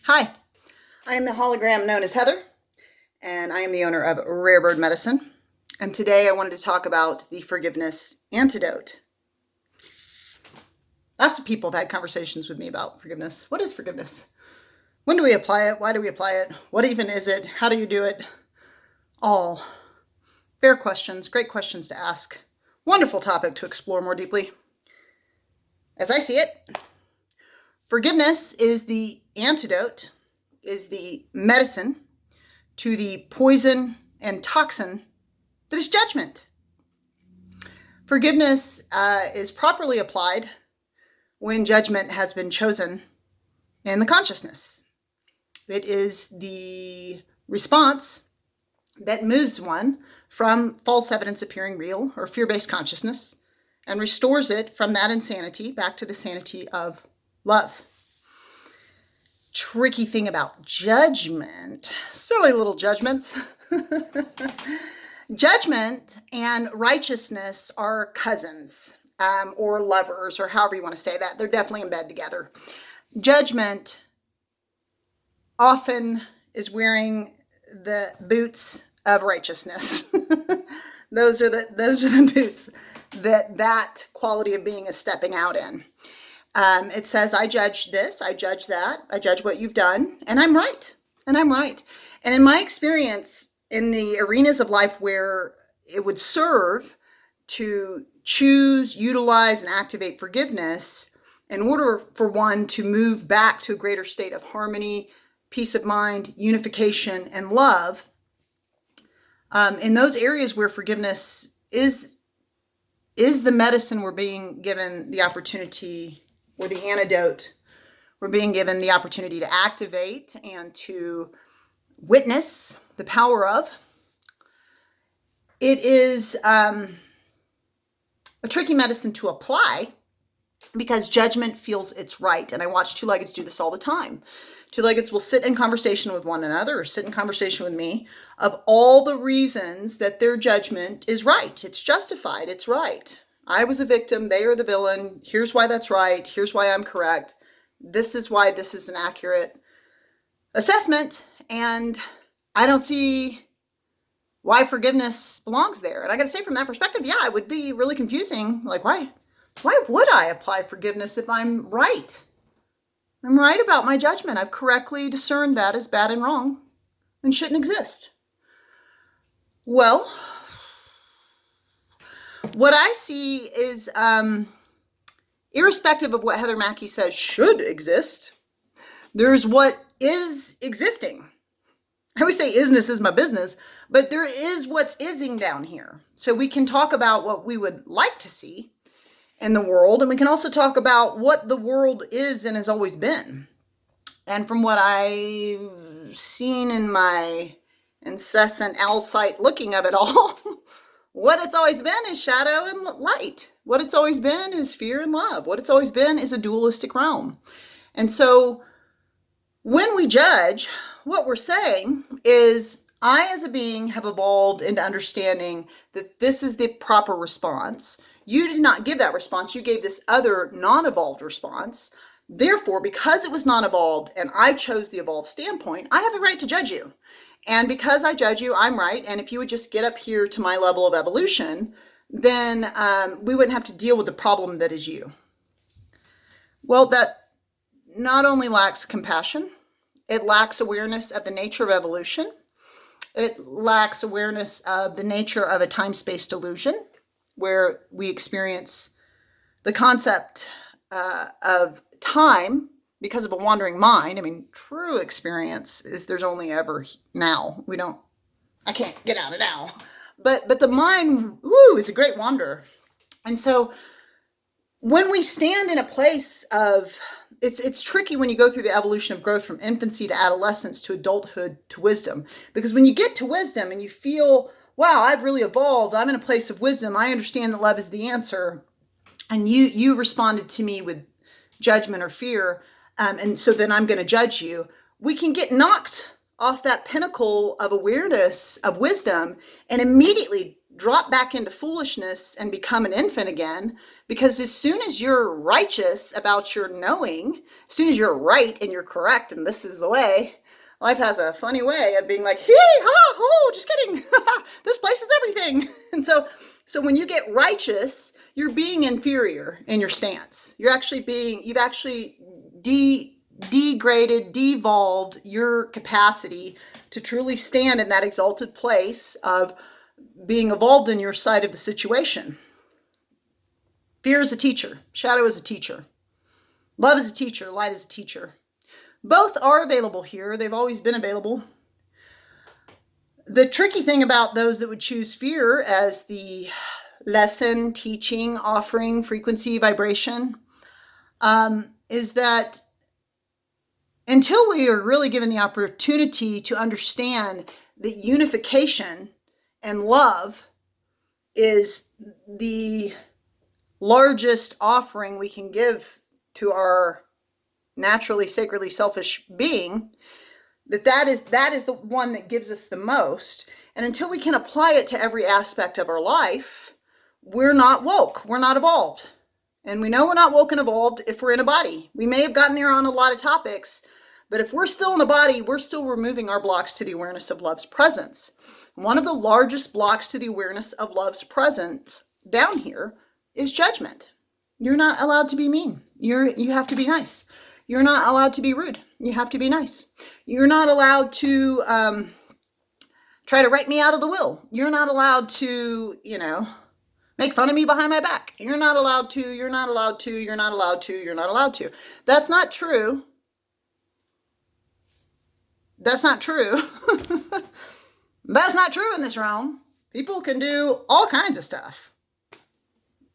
Hi, I am the hologram known as Heather, and I am the owner of Rare Bird Medicine. And today I wanted to talk about the Forgiveness Antidote. Lots of people have had conversations with me about forgiveness. What is forgiveness? When do we apply it? Why do we apply it? What even is it? How do you do it? All fair questions, great questions to ask. Wonderful topic to explore more deeply. As I see it, forgiveness is the antidote, is the medicine to the poison and toxin that is judgment. Forgiveness is properly applied when judgment has been chosen in the consciousness. It is the response that moves one from false evidence appearing real or fear-based consciousness and restores it from that insanity back to the sanity of love. Tricky thing about judgment, silly little judgments. Judgment and righteousness are cousins or lovers, or however you want to say that. They're definitely in bed together. Judgment often is wearing the boots of righteousness. Those are the boots that quality of being is stepping out in. It says, I judge this, I judge that, I judge what you've done, and I'm right. And I'm right. And in my experience, in the arenas of life where it would serve to choose, utilize, and activate forgiveness in order for one to move back to a greater state of harmony, peace of mind, unification, and love, in those areas where forgiveness is the medicine, we're being given the opportunity, or the antidote, we're being given the opportunity to activate and to witness the power of. It is a tricky medicine to apply because judgment feels it's right. And I watch two-leggeds do this all the time. Two-leggeds will sit in conversation with one another or sit in conversation with me of all the reasons that their judgment is right. It's justified. It's right. I was a victim. They are the villain. Here's why that's right. Here's why I'm correct. This is why this is an accurate assessment. And I don't see why forgiveness belongs there. And I got to say, from that perspective, yeah, it would be really confusing. Like, why would I apply forgiveness if I'm right? I'm right about my judgment. I've correctly discerned that as bad and wrong and shouldn't exist. Well, what I see is, irrespective of what Heather Mackey says should exist, there's what is existing. I always say isness is my business, but there is what's ising down here. So we can talk about what we would like to see in the world, and we can also talk about what the world is and has always been. And from what I've seen in my incessant owl sight looking of it all, what it's always been is shadow and light. What it's always been is fear and love. What it's always been is a dualistic realm. And so when we judge, what we're saying is, I as a being have evolved into understanding that this is the proper response. You did not give that response. You gave this other non-evolved response. Therefore, because it was non-evolved and I chose the evolved standpoint, I have the right to judge you. And because I judge you, I'm right. And if you would just get up here to my level of evolution, then we wouldn't have to deal with the problem that is you. Well, that not only lacks compassion, it lacks awareness of the nature of evolution. It lacks awareness of the nature of a time-space delusion, where we experience the concept of time because of a wandering mind. I mean, true experience is there's only ever now. I can't get out of now. But the mind, is a great wanderer. And so when we stand in a place of, it's tricky when you go through the evolution of growth from infancy to adolescence to adulthood to wisdom. Because when you get to wisdom and you feel, wow, I've really evolved, I'm in a place of wisdom, I understand that love is the answer, and you responded to me with judgment or fear, and so then I'm going to judge you, we can get knocked off that pinnacle of awareness, of wisdom, and immediately drop back into foolishness and become an infant again. Because as soon as you're righteous about your knowing, as soon as you're right and you're correct, and this is the way, life has a funny way of being like, hee ha, oh, just kidding. This place is everything. And so when you get righteous, you're being inferior in your stance. You've actually degraded, devolved your capacity to truly stand in that exalted place of being evolved in your side of the situation. Fear is a teacher. Shadow is a teacher. Love is a teacher. Light is a teacher. Both are available here. They've always been available. The tricky thing about those that would choose fear as the lesson, teaching, offering, frequency, vibration, is that until we are really given the opportunity to understand that unification and love is the largest offering we can give to our naturally, sacredly selfish being, that is the one that gives us the most. And until we can apply it to every aspect of our life, we're not woke, we're not evolved. And we know we're not woke and evolved if we're in a body. We may have gotten there on a lot of topics, but if we're still in a body, we're still removing our blocks to the awareness of love's presence. One of the largest blocks to the awareness of love's presence down here is judgment. You're not allowed to be mean. You have to be nice. You're not allowed to be rude. You have to be nice. You're not allowed to try to write me out of the will. You're not allowed to, make fun of me behind my back. You're not allowed to, you're not allowed to, you're not allowed to, you're not allowed to. That's not true. That's not true. That's not true in this realm. People can do all kinds of stuff.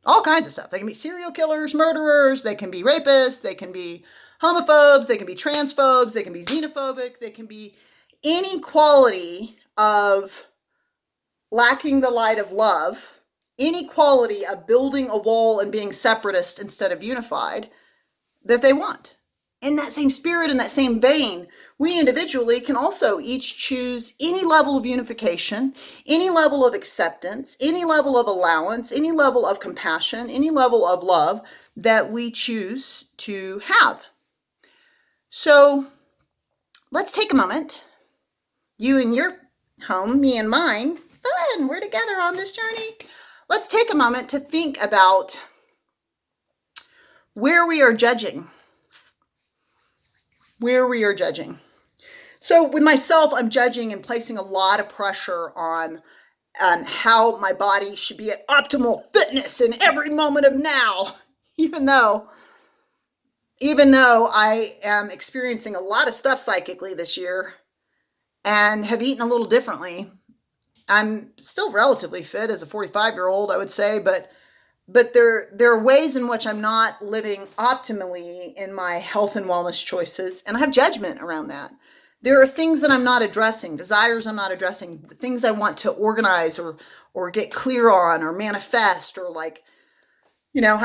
All kinds of stuff. They can be serial killers, murderers, they can be rapists, they can be homophobes, they can be transphobes, they can be xenophobic, they can be any quality of lacking the light of love, any quality of building a wall and being separatist instead of unified that they want. In that same spirit, in that same vein, we individually can also each choose any level of unification, any level of acceptance, any level of allowance, any level of compassion, any level of love that we choose to have. So let's take a moment, you in your home, me and mine, fun, we're together on this journey. Let's take a moment to think about where we are judging. Where we are judging. So with myself, I'm judging and placing a lot of pressure on how my body should be at optimal fitness in every moment of now, even though I am experiencing a lot of stuff psychically this year and have eaten a little differently. I'm still relatively fit as a 45-year-old, I would say, but there are ways in which I'm not living optimally in my health and wellness choices, and I have judgment around that. There are things that I'm not addressing, desires I'm not addressing, things I want to organize or get clear on or manifest, or I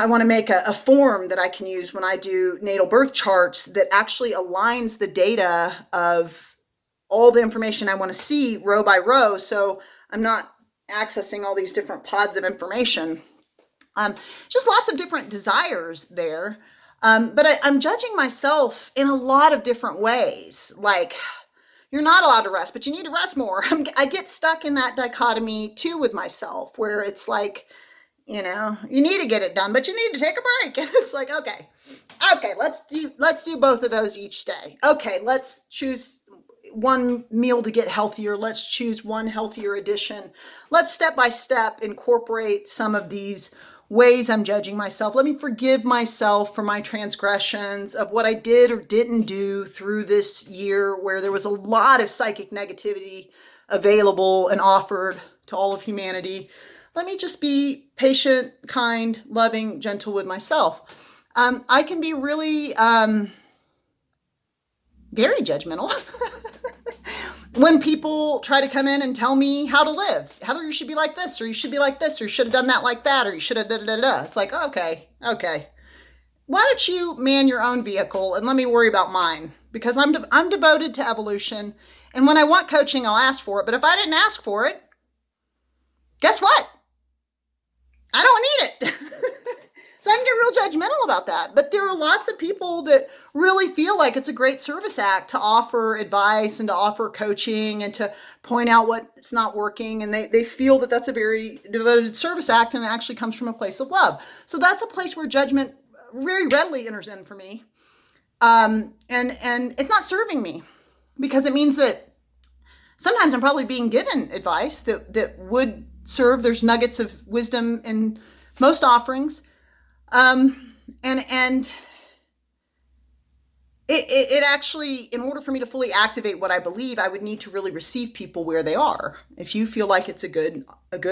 want to make a form that I can use when I do natal birth charts that actually aligns the data of all the information I want to see row by row, so I'm not accessing all these different pods of information. Just lots of different desires there. But I'm judging myself in a lot of different ways. Like, you're not allowed to rest, but you need to rest more. I get stuck in that dichotomy too with myself, where it's like, you need to get it done, but you need to take a break. And it's like, okay, let's do both of those each day. Okay, let's choose one meal to get healthier. Let's choose one healthier addition. Let's step by step incorporate some of these ways I'm judging myself. Let me forgive myself for my transgressions of what I did or didn't do through this year, where there was a lot of psychic negativity available and offered to all of humanity. Let me just be patient, kind, loving, gentle with myself. I can be really very judgmental when people try to come in and tell me how to live. Heather, you should be like this, or you should be like this, or you should have done that like that, or you should have da-da-da-da. It's like, okay. Why don't you man your own vehicle and let me worry about mine? Because I'm devoted to evolution. And when I want coaching, I'll ask for it. But if I didn't ask for it, guess what? I don't need it. So I can get real judgmental about that. But there are lots of people that really feel like it's a great service act to offer advice and to offer coaching and to point out what's not working. And they feel that that's a very devoted service act, and it actually comes from a place of love. So that's a place where judgment very readily enters in for me. And it's not serving me, because it means that sometimes I'm probably being given advice that would serve. There's nuggets of wisdom in most offerings. And it actually, in order for me to fully activate what I believe, I would need to really receive people where they are. If you feel like it's a good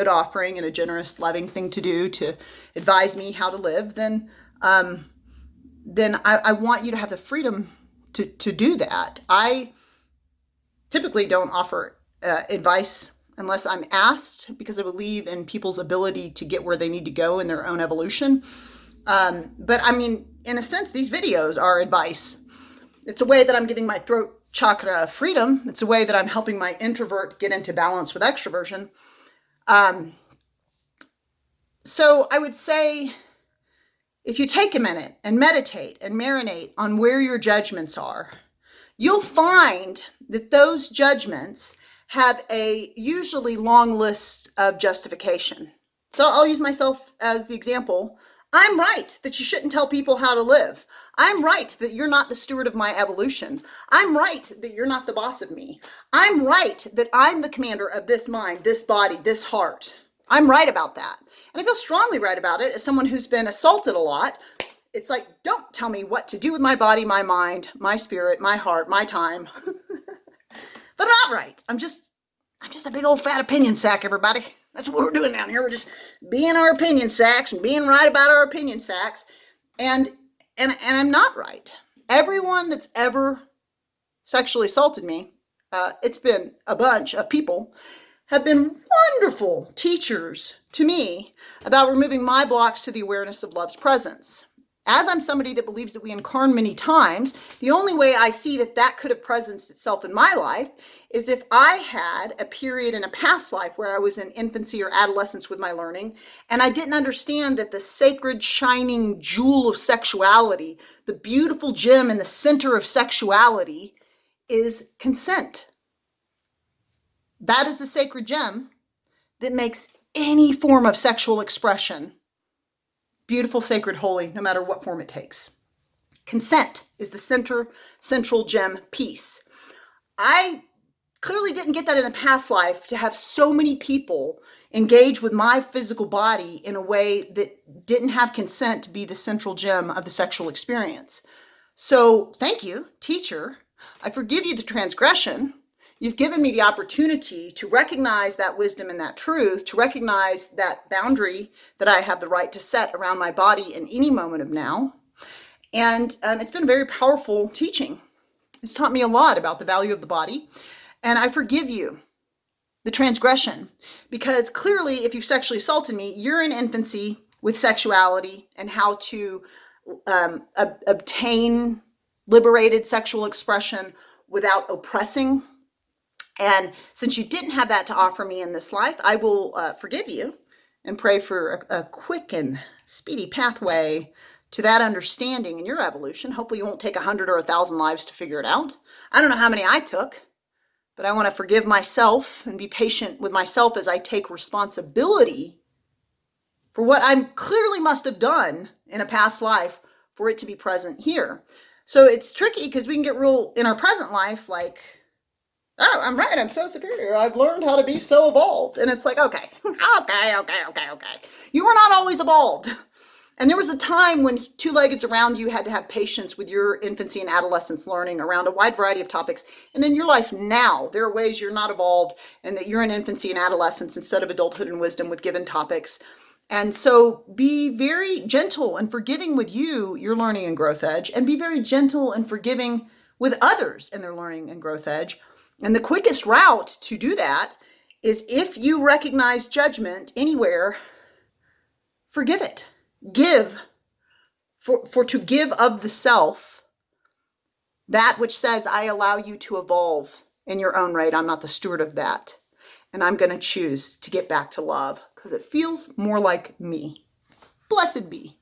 offering and a generous, loving thing to do to advise me how to live, then I want you to have the freedom to do that. I typically don't offer advice unless I'm asked, because I believe in people's ability to get where they need to go in their own evolution. But I mean, in a sense, these videos are advice. It's a way that I'm giving my throat chakra freedom. It's a way that I'm helping my introvert get into balance with extroversion. So I would say, if you take a minute and meditate and marinate on where your judgments are, you'll find that those judgments have a usually long list of justification. So I'll use myself as the example. I'm right that you shouldn't tell people how to live. I'm right that you're not the steward of my evolution. I'm right that you're not the boss of me. I'm right that I'm the commander of this mind, this body, this heart. I'm right about that. And I feel strongly right about it as someone who's been assaulted a lot. It's like, don't tell me what to do with my body, my mind, my spirit, my heart, my time. But I'm not right. I'm just a big old fat opinion sack, everybody. That's what we're doing down here. We're just being our opinion sacks and being right about our opinion sacks. And I'm not right. Everyone that's ever sexually assaulted me, it's been a bunch of people, have been wonderful teachers to me about removing my blocks to the awareness of love's presence. As I'm somebody that believes that we incarn many times, the only way I see that could have presenced itself in my life is if I had a period in a past life where I was in infancy or adolescence with my learning, and I didn't understand that the sacred, shining jewel of sexuality, the beautiful gem in the center of sexuality, is consent. That is the sacred gem that makes any form of sexual expression beautiful, sacred, holy, no matter what form it takes. Consent is the central gem piece. I clearly didn't get that in a past life, to have so many people engage with my physical body in a way that didn't have consent to be the central gem of the sexual experience. So thank you, teacher. I forgive you the transgression. You've given me the opportunity to recognize that wisdom and that truth, to recognize that boundary that I have the right to set around my body in any moment of now. And it's been a very powerful teaching. It's taught me a lot about the value of the body. And I forgive you the transgression, because clearly, if you've sexually assaulted me, you're in infancy with sexuality and how to obtain liberated sexual expression without oppressing. And since you didn't have that to offer me in this life, I will forgive you and pray for a quick and speedy pathway to that understanding in your evolution. Hopefully you won't take 100 or 1,000 lives to figure it out. I don't know how many I took, but I want to forgive myself and be patient with myself as I take responsibility for what I clearly must have done in a past life for it to be present here. So it's tricky, because we can get real in our present life like, oh, I'm right, I'm so superior, I've learned how to be so evolved. And it's like, okay. You were not always evolved. And there was a time when two-leggeds around you had to have patience with your infancy and adolescence learning around a wide variety of topics. And in your life now, there are ways you're not evolved and that you're in infancy and adolescence instead of adulthood and wisdom with given topics. And so be very gentle and forgiving with your learning and growth edge, and be very gentle and forgiving with others in their learning and growth edge. And the quickest route to do that is, if you recognize judgment anywhere, forgive it. Give, for to give of the self, that which says, I allow you to evolve in your own right. I'm not the steward of that. And I'm going to choose to get back to love because it feels more like me. Blessed be.